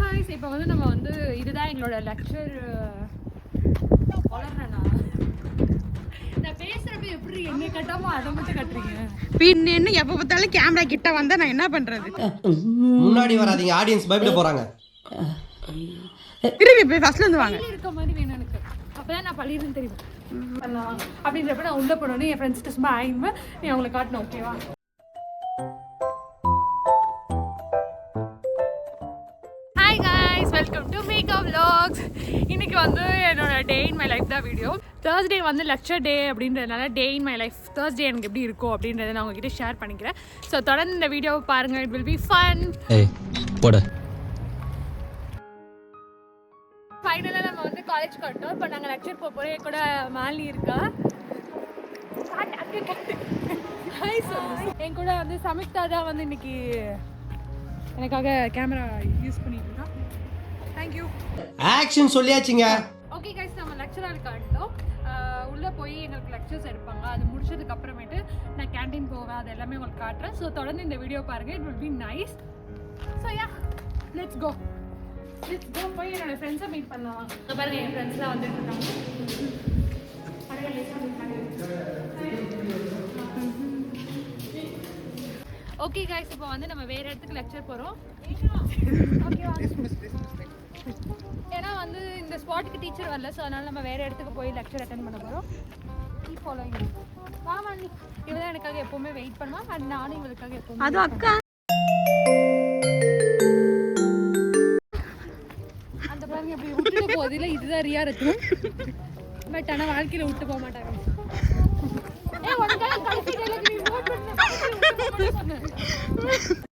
Guys இப்போ வந்து நம்ம வந்து இதுதான் எங்களோட லெக்சர் வளர்றேனா நான் பேசுறப்ப எப்படி என்ன கட்டாம அத மட்டும் கட்டறீங்க பின்ன என்ன எப்ப பார்த்தாலும் கேமரா கிட்ட வந்தா நான் என்ன பண்றது முன்னாடி வராதீங்க ஆடியன்ஸ் பயப்பட போறாங்க திருப்பி போய் ஃபர்ஸ்ட்ல இருந்து வாங்க இருக்க மாதிரி வேணும் எனக்கு அப்பதான் நான் பள்ளியிருந்து தெரியும் அப்படின்றப்ப நான் உள்ள போனோனே என் ஃப்ரெண்ட்ஸ்ட்ட சும்மா ஆயிடுவேன் நீ அவங்களை காட்டணும் ஓகேவா hi guys welcome to makeup vlogs இன்னைக்கு வந்து என்னோட டே இன் மை லைஃப் தான் வீடியோ தேர்ஸ்டே வந்து லெக்சர் டே அப்படின்றதுனால டே இன் மை லைஃப் தேர்ஸ்டே எனக்கு எப்படி இருக்கும் அப்படின்றத நான் உங்ககிட்ட ஷேர் பண்ணிக்கிறேன் ஸோ தொடர்ந்து இந்த வீடியோவை பாருங்கள் இட் வில் பி ஃபன் ஃபைனலாக நம்ம வந்து காலேஜ் கட்டோம் இப்போ நாங்கள் லெக்சர் போக போகிறோம் என் கூட மாலினி இருக்கா என் கூட வந்து சமிக்தா தான் வந்து இன்னைக்கு எனக்காக கேமரா யூஸ் பண்ணிட்டு இருக்கா தேங்க்யூ ஆக்ஷன் சொல்லியாச்சுங்க ஓகே கைஸ் நம்ம லெக்சரால் காட்டோம் உள்ளே போய் எங்களுக்கு லெக்சர்ஸ் எடுப்பாங்க அது முடிச்சதுக்கு அப்புறமேட்டு நான் கேண்டீன் போவேன் அது எல்லாமே உங்களுக்கு காட்டுறேன் ஸோ தொடர்ந்து இந்த வீடியோ பாருங்கள் it will be nice so yeah let's go போய் என்னோட ஃப்ரெண்ட்ஸை மீட் பண்ணலாம் பாருங்கள் என் ஃப்ரெண்ட்ஸ்லாம் வந்துட்டு இருக்காங்க ஓகே கைஸ் இப்போ வந்து நம்ம வேறு இடத்துக்கு லெக்சர் போகிறோம் ஏன்னா வந்து இந்த ஸ்பாட்டுக்கு டீச்சர் வரல ஸோ அதனால் நம்ம வேறு இடத்துக்கு போய் லெக்சர் அட்டென்ட் பண்ண போகிறோம் ஃபாலோயிங் வாமா நீ இவதான் எனக்காக எப்போவுமே வெயிட் பண்ணுவான் அண்ட் நானும் இவளுக்காக எப்போவுமே அது அக்கா அந்த பாருங்க அப்படி விட்டுட்டு போதில்லை இதுதான் ரியா இருக்கும் பட் ஆனால் வாழ்க்கையில் விட்டு போக மாட்டாங்க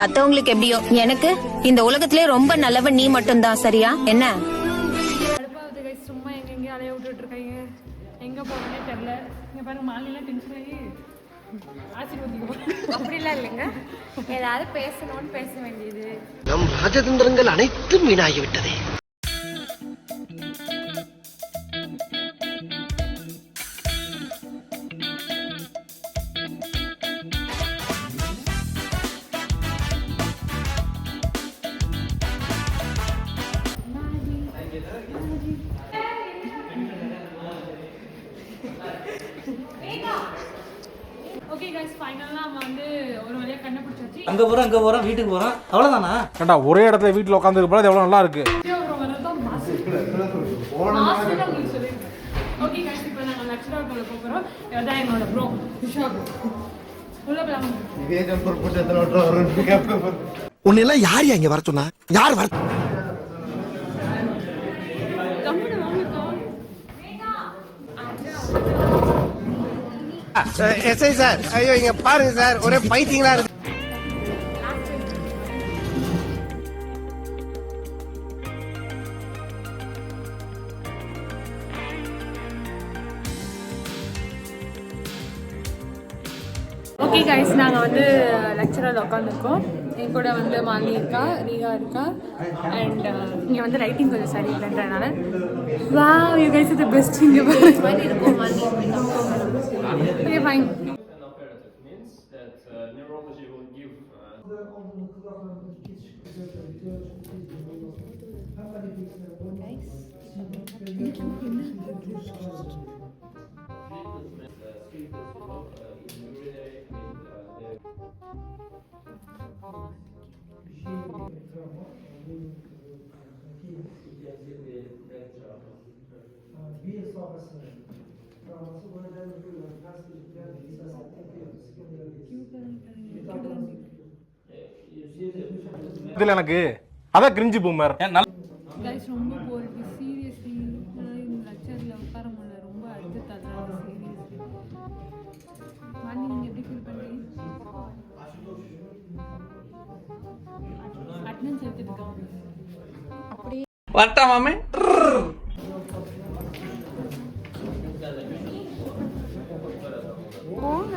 மத்தவங்களுக்கு எப்படியோ எனக்கு இந்த உலகத்திலே ரொம்ப நல்லவன் நீ மட்டும் தான் சரியா என்ன சும்மா எங்க அலைய விட்டுட்டு இருக்காங்க எங்க போறேன்னே தெரியல இங்க பாருங்க மாலிலாம் டென்ஷன் ஆகி ஆசீர்வதிக்கும் அப்படிலாம் இல்லைங்க ஏதாவது பேசணும்னு பேச வேண்டியது நம் ராஜதந்திரங்கள் அனைத்தும் வீணாகிவிட்டதே ஓகே गाइस ஃபைனலா நம்ம வந்து ஒரு வழியா கண்டுபிடிச்சாச்சு அங்க போறோம் வீட்டுக்கு போறோம் அவ்வளவுதானா ஏண்டா ஒரே இடத்துல வீட்ல உட்கார்ந்து இருப்பது எவ்வளவு நல்லா இருக்கு ஓகே गाइस இப்போ நாங்க லெக்சர் போல போறோம் இதான் என்னோட ப்ரோ விஷாக் உள்ள போலாம் இதே ஜம்பர் போட்டு எத்தனை ஓட்டற வரும் கேப் உன்னை எல்லாம் யார் இங்க வர சொன்னா யார் வர எஸ்ஐ சார் ஐயோ இங்க பாருங்க சார் ஒரே பைத்தியங்களா இருக்கு ஓகே गाइस நாங்கள் வந்து லெக்சரில் உட்காந்துருக்கோம் என் கூட வந்து மாலினி இருக்கா ரீகா இருக்கா அண்ட் இங்கே வந்து ரைட்டிங் கொஞ்சம் சரியில்லைன்றனால வா யூ கைஸ் இது பெஸ்ட் இங்கே மாதிரி இருக்கும் ஓகே ஃபைன் இதுல எனக்கு அதான் கிரிஞ்சி பூமர் கைஸ் ரொம்ப போர் சீரியஸ்லி இந்த லெக்சரில் உட்கார முடியல ரொம்ப அடுத்து தள்ளாது சீரியஸ்லி மாலி நீங்கள் எப்படி ஃபீல் பண்ணுறீங்க அட்டெண்டன்ஸ் எடுத்துருக்காங்க அப்படி வரட்டா மாமே போங்க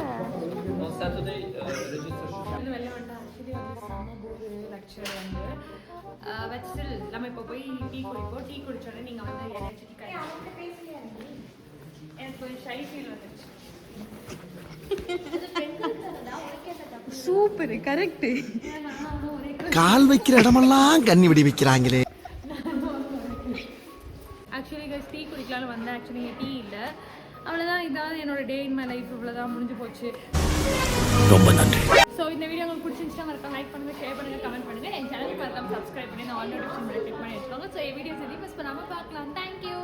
வெளில வேண்டாம் ஆக்சுவலி வந்து செம்ம போர் லெக்சர் வந்து வச்சு நம்ம இப்போ போய் டீ குடிப்போம் டீ குடிச்சோடனே நீங்கள் வந்து எனர்ஜெட்டி எனக்கு கொஞ்சம் ஷை ஃபீல் வந்துச்சு சூப்பர் கரெக்ட் கால் வைக்கிற இடமெல்லாம் கண்ணி விடி வைக்கிறாங்களே குடிக்கலாம்னு வந்தேன். ஆக்சுவலி இங்கே டீ இல்லை. அவ்வளோதான், இதான் என்னோட டே இன் மை லைஃப். இவ்வளோதான், முடிஞ்சு போச்சு. ரொம்ப நன்றி. ஸோ இந்த வீடியோ உங்களுக்கு பிடிச்சிருந்துச்சுன்னா மறக்காம லைக் பண்ணுங்கள், ஷேர் பண்ணுங்கள், கமெண்ட் பண்ணுங்கள். என் சேனலுக்கு மறக்காம சப்ஸ்கிரைப் பண்ணி நான் ஆல் நோட்டிஃபிகேஷன் பெல் கிளிக் பண்ணி வச்சுக்கோங்க. ஸோ என் வீடியோஸ் எதையும் மிஸ் பண்ணாமல் பார்க்கலாம். தேங்க்யூ.